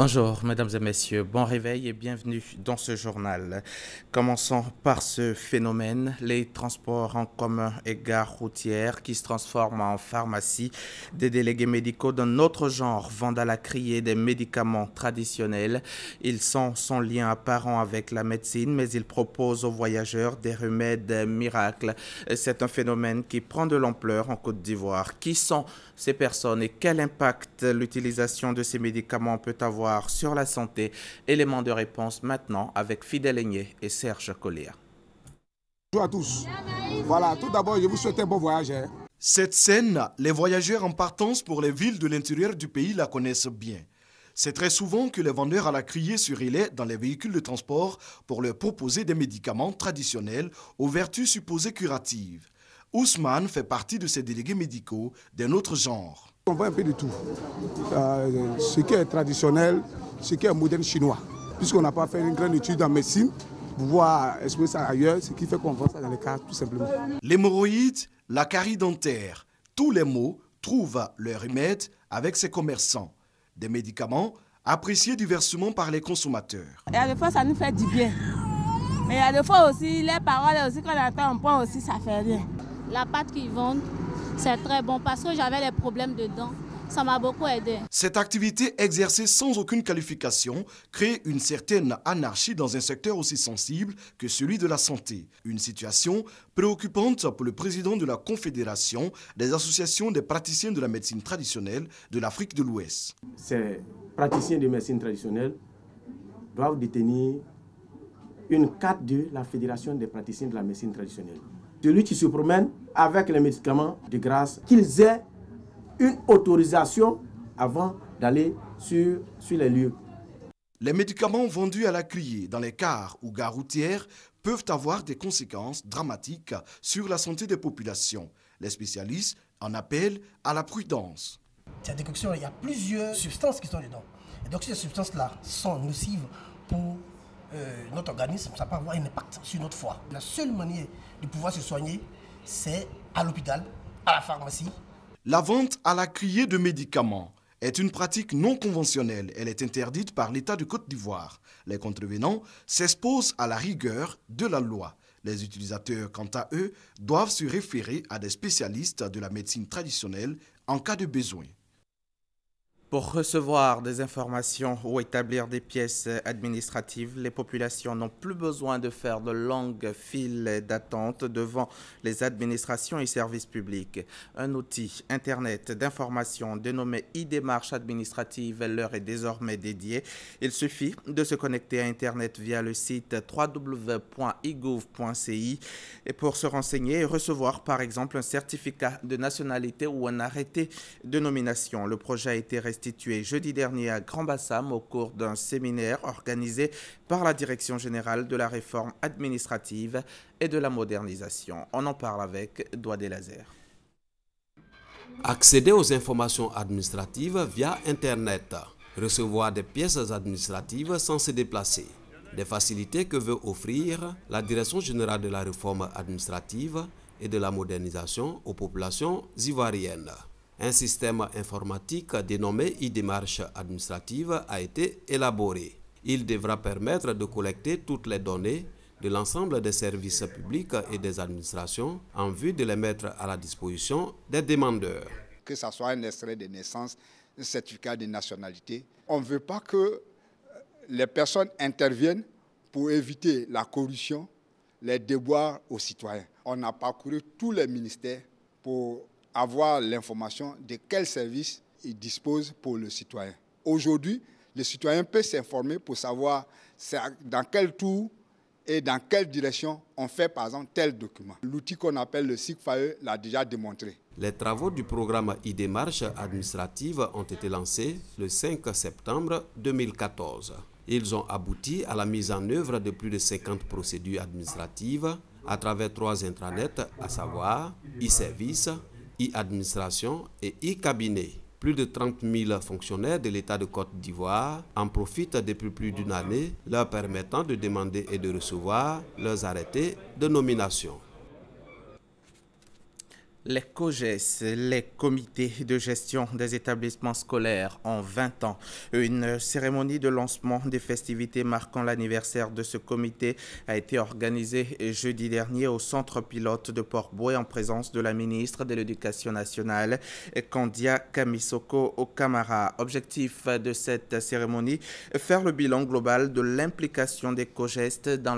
Bonjour, mesdames et messieurs, bon réveil et bienvenue dans ce journal. Commençons par ce phénomène, les transports en commun et gares routières qui se transforment en pharmacie. Des délégués médicaux d'un autre genre vendent à la criée des médicaments traditionnels. Ils sont sans lien apparent avec la médecine, mais ils proposent aux voyageurs des remèdes miracles. C'est un phénomène qui prend de l'ampleur en Côte d'Ivoire. Qui sont ces personnes et quel impact l'utilisation de ces médicaments peut avoir sur la santé? Élément de réponse maintenant avec Fidèle Aigné et Serge Collier. Bonjour à tous. Voilà, tout d'abord, je vous souhaite un bon voyage. Cette scène, les voyageurs en partance pour les villes de l'intérieur du pays la connaissent bien. C'est très souvent que les vendeurs à la criée se relaient dans les véhicules de transport pour leur proposer des médicaments traditionnels aux vertus supposées curatives. Ousmane fait partie de ces délégués médicaux d'un autre genre. On voit un peu de tout. Ce qui est traditionnel, ce qui est moderne chinois. Puisqu'on n'a pas fait une grande étude en médecine, pour voir explorer ça ailleurs, ce qui fait qu'on vend ça dans les cas tout simplement. L'hémorroïde, la carie dentaire, tous les maux trouvent leur remède avec ces commerçants. Des médicaments appréciés diversement par les consommateurs. Il y a des fois ça nous fait du bien. Mais il y a des fois aussi, les paroles aussi qu'on entend, on prend aussi, ça fait rien. La pâte qu'ils vendent, c'est très bon parce que j'avais des problèmes de dents. Ça m'a beaucoup aidé. Cette activité exercée sans aucune qualification crée une certaine anarchie dans un secteur aussi sensible que celui de la santé. Une situation préoccupante pour le président de la Confédération des associations des praticiens de la médecine traditionnelle de l'Afrique de l'Ouest. Ces praticiens de médecine traditionnelle doivent détenir une carte de la Fédération des praticiens de la médecine traditionnelle. Celui qui se promène avec les médicaments de grâce, qu'ils aient une autorisation avant d'aller sur les lieux. Les médicaments vendus à la criée dans les cars ou gares routières peuvent avoir des conséquences dramatiques sur la santé des populations. Les spécialistes en appellent à la prudence. Cette décoction, il y a plusieurs substances qui sont dedans. Et donc ces substances-là sont nocives pour notre organisme, ça peut avoir un impact sur notre foie. La seule manière de pouvoir se soigner, c'est à l'hôpital, à la pharmacie. La vente à la criée de médicaments est une pratique non conventionnelle. Elle est interdite par l'État de Côte d'Ivoire. Les contrevenants s'exposent à la rigueur de la loi. Les utilisateurs, quant à eux, doivent se référer à des spécialistes de la médecine traditionnelle en cas de besoin. Pour recevoir des informations ou établir des pièces administratives, les populations n'ont plus besoin de faire de longues files d'attente devant les administrations et services publics. Un outil Internet d'information dénommé e-démarche administrative leur est désormais dédié. Il suffit de se connecter à Internet via le site www.igouv.ci et pour se renseigner et recevoir par exemple un certificat de nationalité ou un arrêté de nomination. Le projet a été restitué jeudi dernier à Grand-Bassam au cours d'un séminaire organisé par la Direction générale de la réforme administrative et de la modernisation. On en parle avec Douadé Lazer. Accéder aux informations administratives via Internet, recevoir des pièces administratives sans se déplacer. Des facilités que veut offrir la Direction générale de la réforme administrative et de la modernisation aux populations ivoiriennes. Un système informatique dénommé e-démarche administrative a été élaboré. Il devra permettre de collecter toutes les données de l'ensemble des services publics et des administrations en vue de les mettre à la disposition des demandeurs. Que ce soit un extrait de naissance, un certificat de nationalité, on ne veut pas que les personnes interviennent pour éviter la corruption, les déboires aux citoyens. On a parcouru tous les ministères pour avoir l'information de quel service il dispose pour le citoyen. Aujourd'hui, le citoyen peut s'informer pour savoir dans quel tour et dans quelle direction on fait par exemple tel document. L'outil qu'on appelle le SIGFAE l'a déjà démontré. Les travaux du programme e-démarche administrative ont été lancés le 5 septembre 2014. Ils ont abouti à la mise en œuvre de plus de 50 procédures administratives à travers 3 intranets, à savoir e-service, e-administration et e-cabinet. Plus de 30 000 fonctionnaires de l'État de Côte d'Ivoire en profitent depuis plus d'une année, leur permettant de demander et de recevoir leurs arrêtés de nomination. Les COGES, les comités de gestion des établissements scolaires, ont 20 ans. Une cérémonie de lancement des festivités marquant l'anniversaire de ce comité a été organisée jeudi dernier au centre pilote de Port-Bouët en présence de la ministre de l'Éducation nationale, Kandia Kamisoko Kamara. Objectif de cette cérémonie, faire le bilan global de l'implication des COGES dans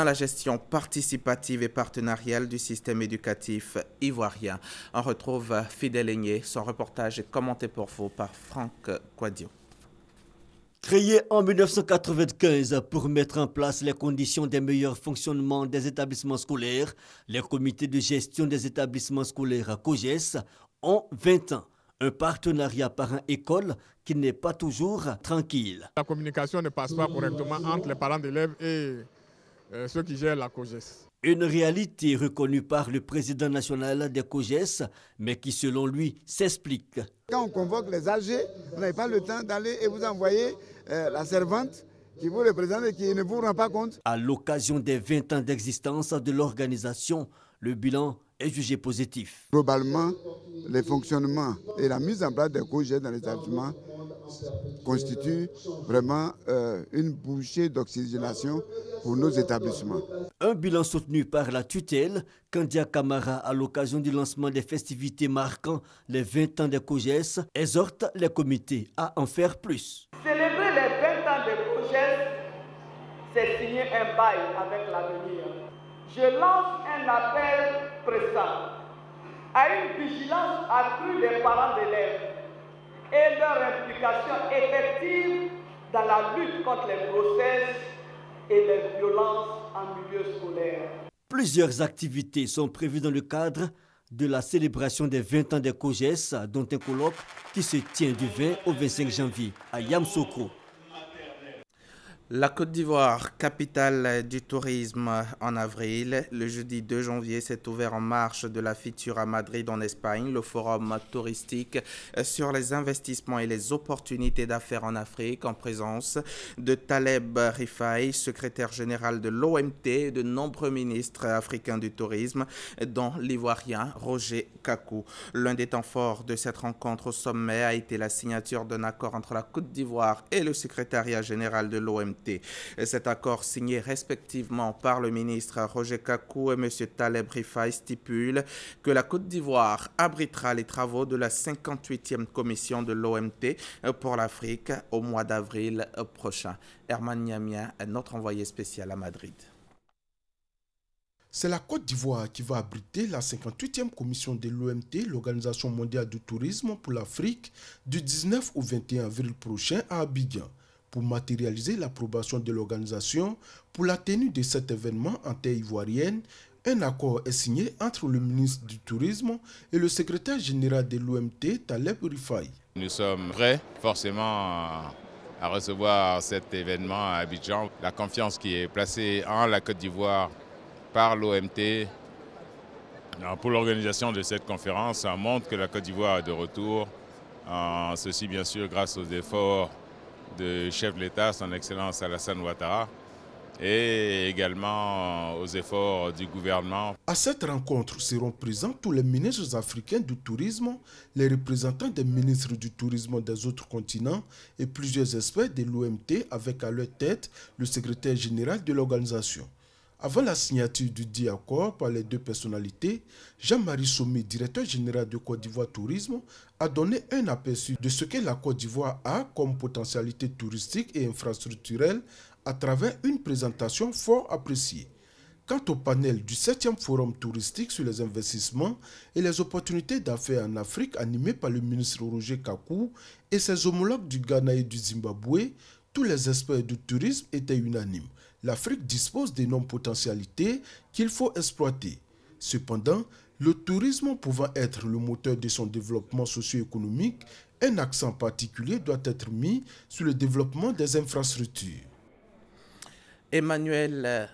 la gestion participative et partenariale du système éducatif ivoirien. On retrouve Fidèle Aigné. Son reportage est commenté pour vous par Franck Quadio. Créé en 1995 pour mettre en place les conditions d'un meilleur fonctionnement des établissements scolaires, les comités de gestion des établissements scolaires COGES ont 20 ans. Un partenariat parent-école qui n'est pas toujours tranquille. La communication ne passe pas correctement entre les parents d'élèves et ceux qui gèrent la COGES. Une réalité reconnue par le président national des COGES, mais qui selon lui s'explique. Quand on convoque les âgés, vous n'avez pas le temps d'aller et vous envoyer la servante qui vous représente et qui ne vous rend pas compte. À l'occasion des 20 ans d'existence de l'organisation, le bilan est jugé positif. Globalement, les fonctionnements et la mise en place des COGES dans les établissements constituent vraiment une bouchée d'oxygénation pour nos établissements. Un bilan soutenu par la tutelle, Kandia Kamara, à l'occasion du lancement des festivités marquant les 20 ans des COGES, exhorte les comités à en faire plus. Célébrer les 20 ans des COGES, c'est signer un bail avec l'avenir. Je lance un appel pressant à une vigilance accrue des parents d'élèves et leur implication effective dans la lutte contre les grossesses et les violences en milieu scolaire. Plusieurs activités sont prévues dans le cadre de la célébration des 20 ans des COGES, dont un colloque qui se tient du 20 au 25 janvier à Yamoussoukro. La Côte d'Ivoire, capitale du tourisme en avril. Le jeudi 2 janvier s'est ouvert en marche de la FITUR à Madrid en Espagne, le forum touristique sur les investissements et les opportunités d'affaires en Afrique, en présence de Taleb Rifai, secrétaire général de l'OMT, et de nombreux ministres africains du tourisme, dont l'Ivoirien Roger Kakou. L'un des temps forts de cette rencontre au sommet a été la signature d'un accord entre la Côte d'Ivoire et le secrétariat général de l'OMT. Cet accord signé respectivement par le ministre Roger Kakou et M. Taleb Rifai stipule que la Côte d'Ivoire abritera les travaux de la 58e commission de l'OMT pour l'Afrique au mois d'avril prochain. Herman Niamia, notre envoyé spécial à Madrid. C'est la Côte d'Ivoire qui va abriter la 58e commission de l'OMT, l'Organisation mondiale du tourisme pour l'Afrique, du 19 au 21 avril prochain à Abidjan. Pour matérialiser l'approbation de l'organisation pour la tenue de cet événement en terre ivoirienne, un accord est signé entre le ministre du Tourisme et le secrétaire général de l'OMT, Taleb Rifai. Nous sommes prêts forcément à recevoir cet événement à Abidjan. La confiance qui est placée en la Côte d'Ivoire par l'OMT pour l'organisation de cette conférence montre que la Côte d'Ivoire est de retour. Ceci bien sûr grâce aux efforts de chef de l'État, son Excellence Alassane Ouattara, et également aux efforts du gouvernement. À cette rencontre seront présents tous les ministres africains du tourisme, les représentants des ministres du tourisme des autres continents et plusieurs experts de l'OMT avec à leur tête le secrétaire général de l'organisation. Avant la signature du dit accord par les deux personnalités, Jean-Marie Sommi, directeur général de Côte d'Ivoire Tourisme, a donné un aperçu de ce que la Côte d'Ivoire a comme potentialité touristique et infrastructurelle à travers une présentation fort appréciée. Quant au panel du 7e Forum touristique sur les investissements et les opportunités d'affaires en Afrique animé par le ministre Roger Kakou et ses homologues du Ghana et du Zimbabwe, tous les experts du tourisme étaient unanimes. L'Afrique dispose d'énormes potentialités qu'il faut exploiter. Cependant, le tourisme pouvant être le moteur de son développement socio-économique, un accent particulier doit être mis sur le développement des infrastructures. Emmanuel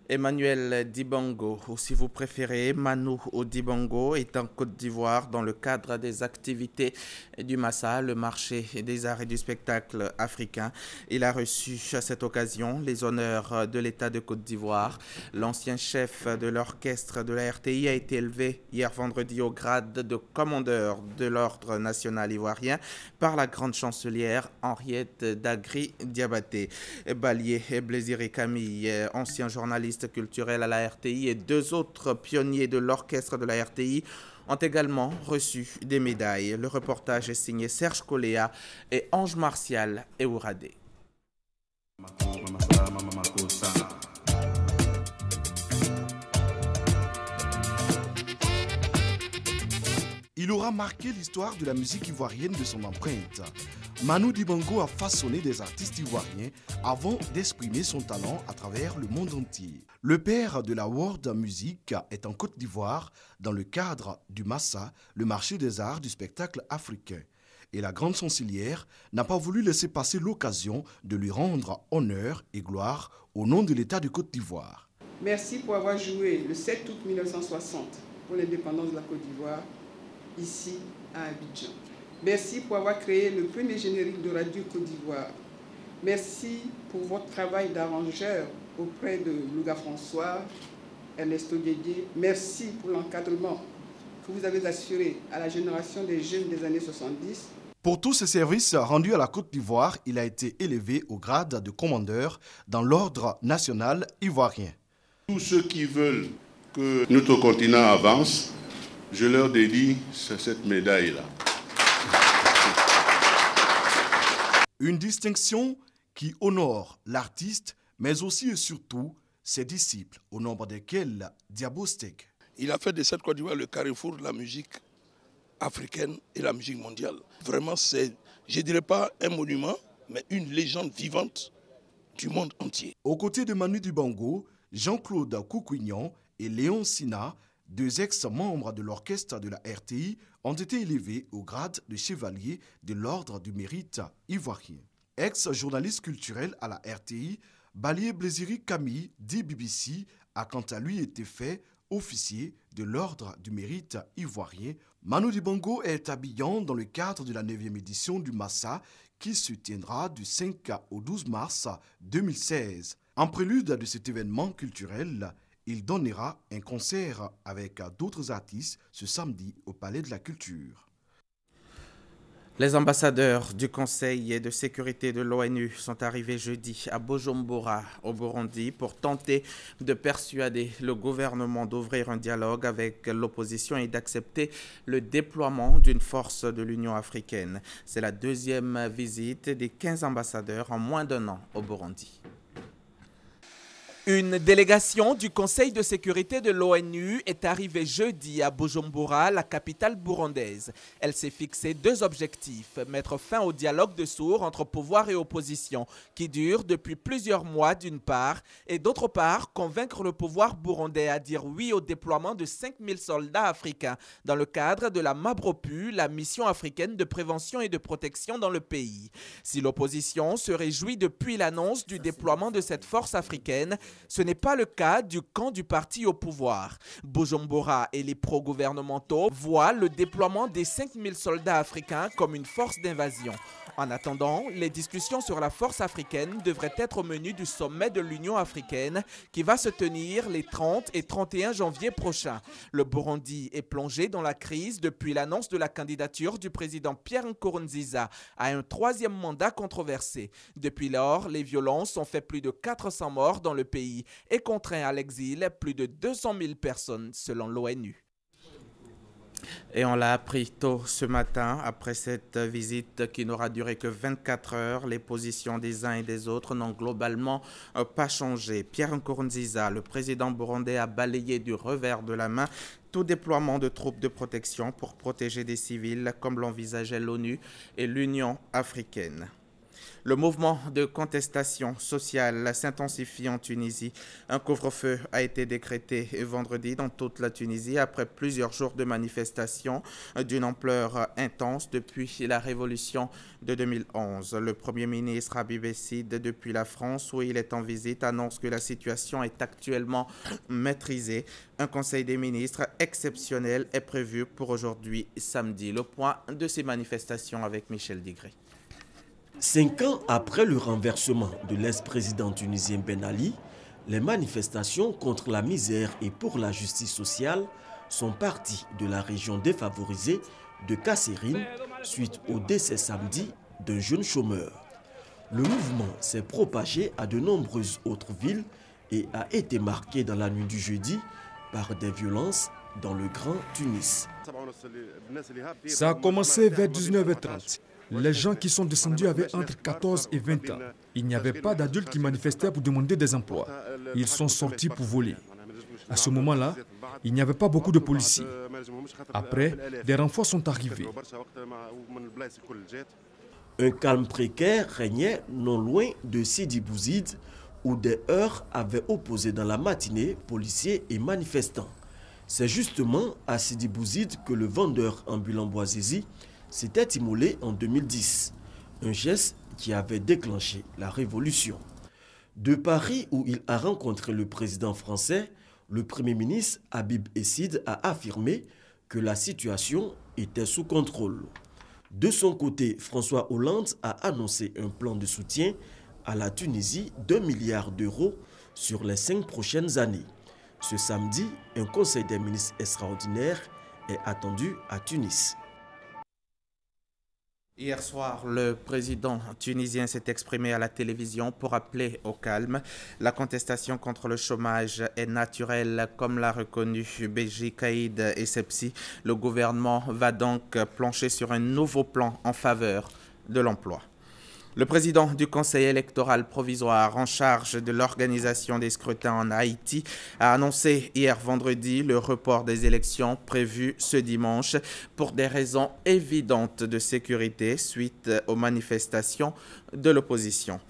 Emmanuel Dibango, ou si vous préférez Manu Dibango, est en Côte d'Ivoire dans le cadre des activités du Massa, le marché des arts et du spectacle africain. Il a reçu à cette occasion les honneurs de l'État de Côte d'Ivoire. L'ancien chef de l'orchestre de la RTI a été élevé hier vendredi au grade de commandeur de l'ordre national ivoirien par la grande chancelière Henriette Dagri Diabaté. Balié et Blésiré Camille, ancien journaliste culturel à la RTI, et deux autres pionniers de l'orchestre de la RTI ont également reçu des médailles. Le reportage est signé Serge Coléa et Ange Martial Eouradé. Il aura marqué l'histoire de la musique ivoirienne de son empreinte. Manu Dibango a façonné des artistes ivoiriens avant d'exprimer son talent à travers le monde entier. Le père de la world music est en Côte d'Ivoire dans le cadre du Massa, le marché des arts du spectacle africain. Et la grande chancelière n'a pas voulu laisser passer l'occasion de lui rendre honneur et gloire au nom de l'État de Côte d'Ivoire. Merci pour avoir joué le 7 août 1960 pour l'indépendance de la Côte d'Ivoire, ici à Abidjan. Merci pour avoir créé le premier générique de Radio Côte d'Ivoire. Merci pour votre travail d'arrangeur auprès de Louga François, Ernesto Guédié. Merci pour l'encadrement que vous avez assuré à la génération des jeunes des années 70. Pour tous ses services rendus à la Côte d'Ivoire, il a été élevé au grade de commandeur dans l'ordre national ivoirien. Tous ceux qui veulent que notre continent avance, je leur dédie cette médaille-là. Une distinction qui honore l'artiste, mais aussi et surtout ses disciples, au nombre desquels Diabostek. Il a fait de cette Côte d'Ivoire le carrefour de la musique africaine et la musique mondiale. Vraiment, c'est, je ne dirais pas un monument, mais une légende vivante du monde entier. Aux côtés de Manu Dibango, Jean-Claude Koukougnan et Léon Sina, deux ex-membres de l'orchestre de la RTI, ont été élevés au grade de chevalier de l'ordre du mérite ivoirien. Ex-journaliste culturel à la RTI, Balié Blésiré Camille, dit BBC, a quant à lui été fait officier de l'ordre du mérite ivoirien. Manu Dibango est habillant dans le cadre de la 9e édition du Massa qui se tiendra du 5 au 12 mars 2016. En prélude de cet événement culturel, il donnera un concert avec d'autres artistes ce samedi au Palais de la Culture. Les ambassadeurs du Conseil de sécurité de l'ONU sont arrivés jeudi à Bujumbura, au Burundi, pour tenter de persuader le gouvernement d'ouvrir un dialogue avec l'opposition et d'accepter le déploiement d'une force de l'Union africaine. C'est la deuxième visite des 15 ambassadeurs en moins d'un an au Burundi. Une délégation du Conseil de sécurité de l'ONU est arrivée jeudi à Bujumbura, la capitale burundaise. Elle s'est fixé deux objectifs: mettre fin au dialogue de sourds entre pouvoir et opposition, qui dure depuis plusieurs mois d'une part, et d'autre part, convaincre le pouvoir burundais à dire oui au déploiement de 5000 soldats africains dans le cadre de la MABROPU, la mission africaine de prévention et de protection dans le pays. Si l'opposition se réjouit depuis l'annonce du déploiement de cette force africaine, ce n'est pas le cas du camp du parti au pouvoir. Bujumbura et les pro-gouvernementaux voient le déploiement des 5000 soldats africains comme une force d'invasion. En attendant, les discussions sur la force africaine devraient être au menu du sommet de l'Union africaine qui va se tenir les 30 et 31 janvier prochains. Le Burundi est plongé dans la crise depuis l'annonce de la candidature du président Pierre Nkurunziza à un troisième mandat controversé. Depuis lors, les violences ont fait plus de 400 morts dans le pays et contraint à l'exil plus de 200 000 personnes selon l'ONU. Et on l'a appris tôt ce matin, après cette visite qui n'aura duré que 24 heures, les positions des uns et des autres n'ont globalement pas changé. Pierre Nkurunziza, le président burundais, a balayé du revers de la main tout déploiement de troupes de protection pour protéger des civils comme l'envisageait l'ONU et l'Union africaine. Le mouvement de contestation sociale s'intensifie en Tunisie. Un couvre-feu a été décrété vendredi dans toute la Tunisie après plusieurs jours de manifestations d'une ampleur intense depuis la révolution de 2011. Le Premier ministre Habib Essid, depuis la France où il est en visite, annonce que la situation est actuellement maîtrisée. Un conseil des ministres exceptionnel est prévu pour aujourd'hui samedi. Le point de ces manifestations avec Michel Digré. 5 ans après le renversement de l'ex-président tunisien Ben Ali, les manifestations contre la misère et pour la justice sociale sont parties de la région défavorisée de Kasserine suite au décès samedi d'un jeune chômeur. Le mouvement s'est propagé à de nombreuses autres villes et a été marqué dans la nuit du jeudi par des violences dans le Grand Tunis. Ça a commencé vers 19h30. Les gens qui sont descendus avaient entre 14 et 20 ans. Il n'y avait pas d'adultes qui manifestaient pour demander des emplois. Ils sont sortis pour voler. À ce moment-là, il n'y avait pas beaucoup de policiers. Après, des renforts sont arrivés. Un calme précaire régnait non loin de Sidi Bouzid, où des heurts avaient opposé dans la matinée policiers et manifestants. C'est justement à Sidi Bouzid que le vendeur ambulant Bouazizi s'était immolé en 2010, un geste qui avait déclenché la révolution. De Paris, où il a rencontré le président français, le Premier ministre Habib Essid a affirmé que la situation était sous contrôle. De son côté, François Hollande a annoncé un plan de soutien à la Tunisie d'1 milliard d'euros sur les 5 prochaines années. Ce samedi, un conseil des ministres extraordinaire est attendu à Tunis. Hier soir, le président tunisien s'est exprimé à la télévision pour appeler au calme. La contestation contre le chômage est naturelle, comme l'a reconnu Béji Caïd Essebsi. Le gouvernement va donc plancher sur un nouveau plan en faveur de l'emploi. Le président du Conseil électoral provisoire en charge de l'organisation des scrutins en Haïti a annoncé hier vendredi le report des élections prévues ce dimanche pour des raisons évidentes de sécurité suite aux manifestations de l'opposition.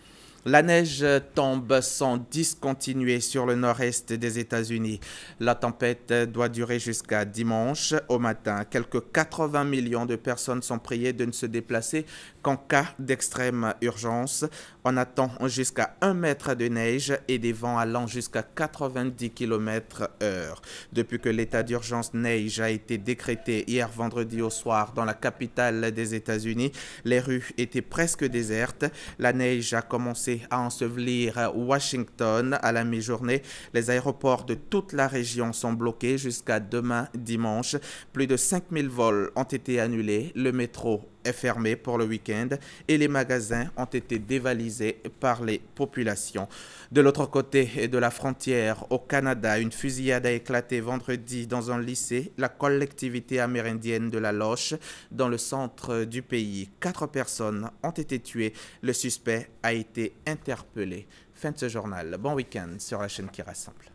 La neige tombe sans discontinuer sur le nord-est des États-Unis. La tempête doit durer jusqu'à dimanche au matin. Quelques 80 millions de personnes sont priées de ne se déplacer qu'en cas d'extrême urgence. On attend jusqu'à 1 mètre de neige et des vents allant jusqu'à 90 km/h. Depuis que l'état d'urgence neige a été décrété hier vendredi au soir dans la capitale des États-Unis, les rues étaient presque désertes. La neige a commencé à ensevelir Washington à la mi-journée. Les aéroports de toute la région sont bloqués jusqu'à demain dimanche. Plus de 5000 vols ont été annulés. Le métro est fermé pour le week-end et les magasins ont été dévalisés par les populations. De l'autre côté de la frontière, au Canada, une fusillade a éclaté vendredi dans un lycée, la collectivité amérindienne de la Loche, dans le centre du pays. 4 personnes ont été tuées. Le suspect a été interpellé. Fin de ce journal. Bon week-end sur la chaîne qui rassemble.